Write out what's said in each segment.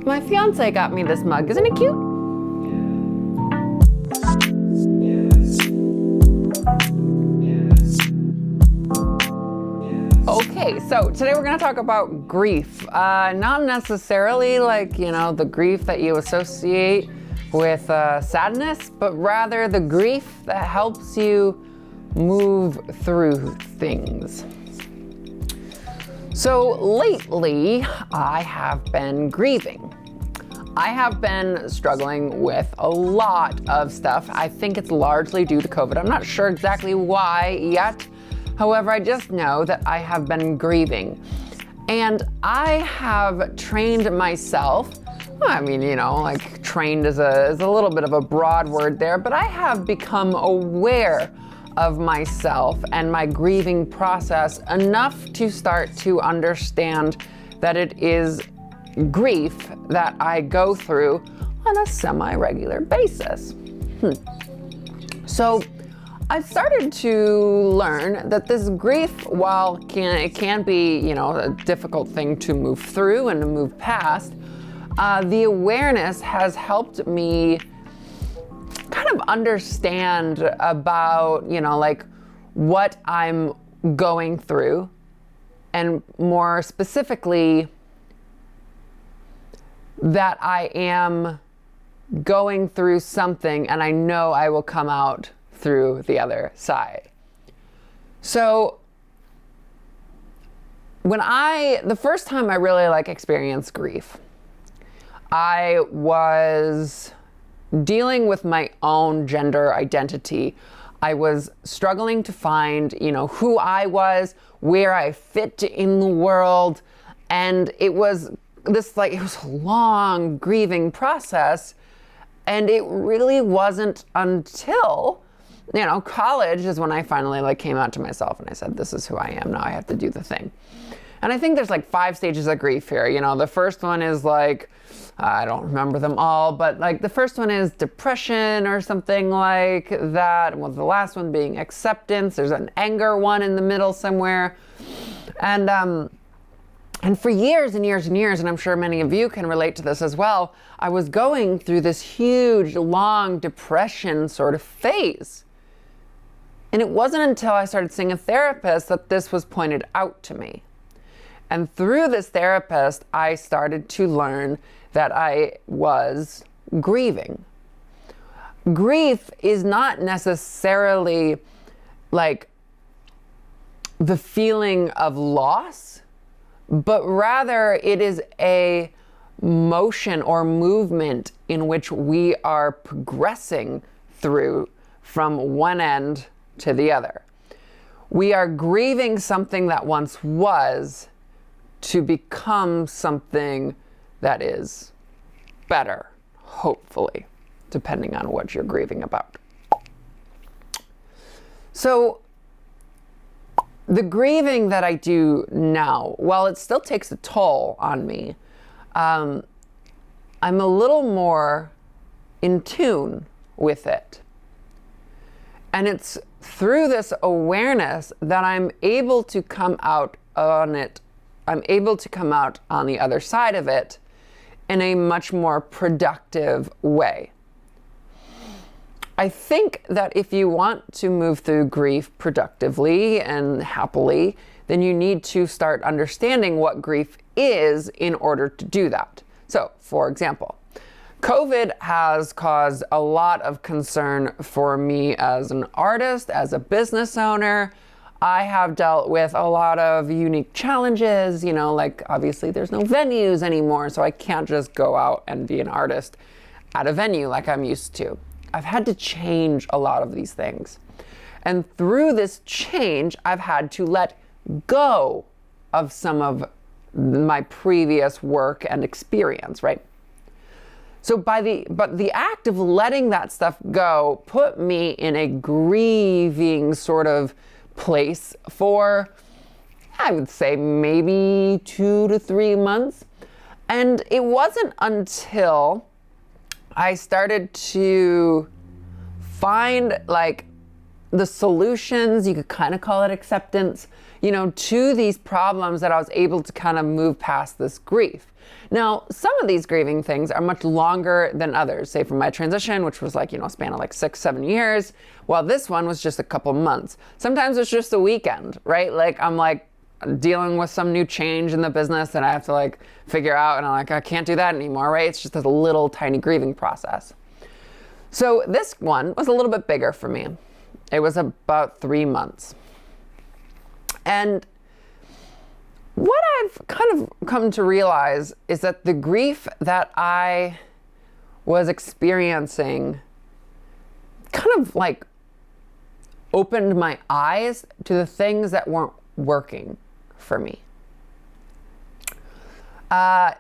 My fiance got me this mug. Isn't it cute? Okay, so today we're going to talk about grief. Not necessarily like, the grief that you associate with sadness, but rather the grief that helps you move through things. So lately, I have been grieving. I have been struggling with a lot of stuff. I think it's largely due to COVID. I'm not sure exactly why yet. However, I just know that I have been grieving. And I have trained myself. Trained is a little bit of a broad word there, but I have become aware of myself and my grieving process enough to start to understand that it is grief that I go through on a semi-regular basis. So I've started to learn that this grief, while it can be, a difficult thing to move through and to move past, the awareness has helped me kind of understand about, what I'm going through, and more specifically, that I am going through something and I know I will come out through the other side. So the first time I really experienced grief, I was dealing with my own gender identity. I was struggling to find, who I was, where I fit in the world. And it was it was a long grieving process. And it really wasn't until, college is when I finally came out to myself and I said, this is who I am. Now I have to do the thing. And I think there's 5 stages of grief here. The first one is I don't remember them all, but the first one is depression or something like that. Well, the last one being acceptance. There's an anger one in the middle somewhere. And for years and years and years, and I'm sure many of you can relate to this as well, I was going through this huge, long depression sort of phase. And it wasn't until I started seeing a therapist that this was pointed out to me. And through this therapist, I started to learn that I was grieving. Grief is not necessarily the feeling of loss, but rather it is a motion or movement in which we are progressing through from one end to the other. We are grieving something that once was to become something that is better, hopefully, depending on what you're grieving about. So the grieving that I do now, while it still takes a toll on me, I'm a little more in tune with it. And it's through this awareness that I'm able to come out on it. I'm able to come out on the other side of it in a much more productive way. I think that if you want to move through grief productively and happily, then you need to start understanding what grief is in order to do that. So, for example, COVID has caused a lot of concern for me as an artist, as a business owner. I have dealt with a lot of unique challenges, obviously there's no venues anymore, so I can't just go out and be an artist at a venue like I'm used to. I've had to change a lot of these things. And through this change, I've had to let go of some of my previous work and experience, right? So but the act of letting that stuff go put me in a grieving sort of place for, I would say, maybe 2 to 3 months. And it wasn't until I started to find the solutions, you could kind of call it acceptance, to these problems that I was able to kind of move past this grief. Now, some of these grieving things are much longer than others. Say for my transition, which was like, a span of like 6-7 years, while this one was just a couple months. Sometimes it's just a weekend, right? Like I'm like dealing with some new change in the business that I have to like figure out, and I'm like, I can't do that anymore, right? It's just a little tiny grieving process. So this one was a little bit bigger for me. It was about 3 months. And what I've kind of come to realize is that the grief that I was experiencing kind of like opened my eyes to the things that weren't working for me. I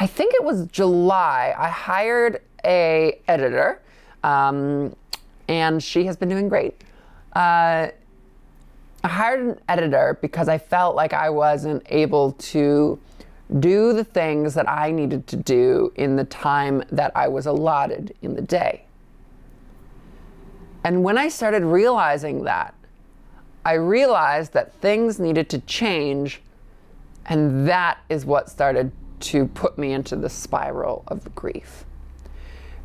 think it was July. I hired a editor, and she has been doing great. I hired an editor because I felt like I wasn't able to do the things that I needed to do in the time that I was allotted in the day. And when I started realizing that, I realized that things needed to change, and that is what started to put me into the spiral of grief.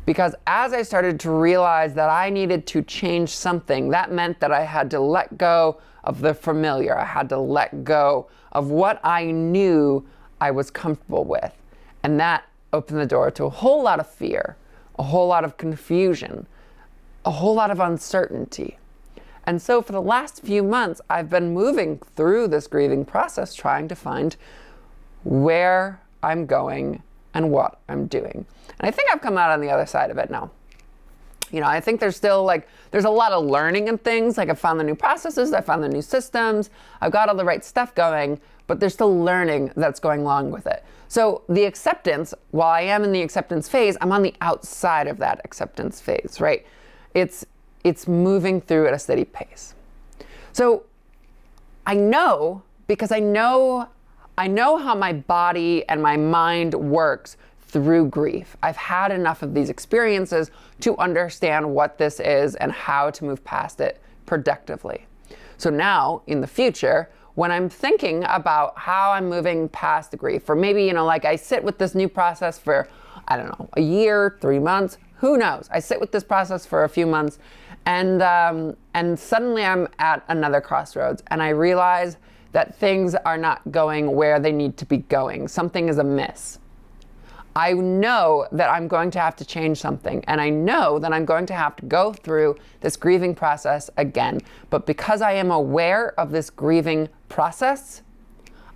Because as I started to realize that I needed to change something, that meant that I had to let go of the familiar. I had to let go of what I knew I was comfortable with. And that opened the door to a whole lot of fear, a whole lot of confusion, a whole lot of uncertainty. And so for the last few months, I've been moving through this grieving process, trying to find where I'm going and what I'm doing. And I think I've come out on the other side of it now. I think there's still there's a lot of learning and things. Like I found the new processes, I found the new systems, I've got all the right stuff going, but there's still learning that's going along with it. So the acceptance, while I am in the acceptance phase, I'm on the outside of that acceptance phase, right? It's moving through at a steady pace. So I know, because I know how my body and my mind works through grief. I've had enough of these experiences to understand what this is and how to move past it productively. So now, in the future, when I'm thinking about how I'm moving past the grief, or maybe, I sit with this new process for, I don't know, a year, 3 months, who knows? I sit with this process for a few months, and suddenly I'm at another crossroads, and I realize that things are not going where they need to be going. Something is amiss. I know that I'm going to have to change something, and I know that I'm going to have to go through this grieving process again. But because I am aware of this grieving process,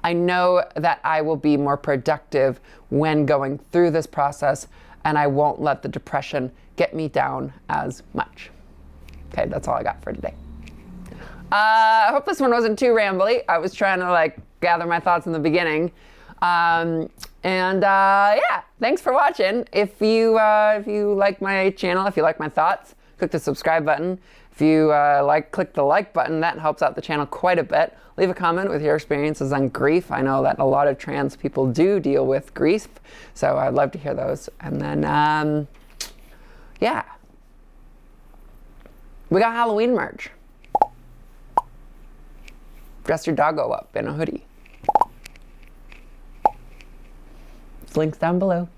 I know that I will be more productive when going through this process, and I won't let the depression get me down as much. Okay, that's all I got for today. I hope this one wasn't too rambly. I was trying to gather my thoughts in the beginning. Yeah, thanks for watching. If you like my channel, if you like my thoughts, click the subscribe button. If you click the like button, that helps out the channel quite a bit. Leave a comment with your experiences on grief. I know that a lot of trans people do deal with grief, so I'd love to hear those. And then, yeah. We got Halloween merch. Dress your doggo up in a hoodie. Links down below.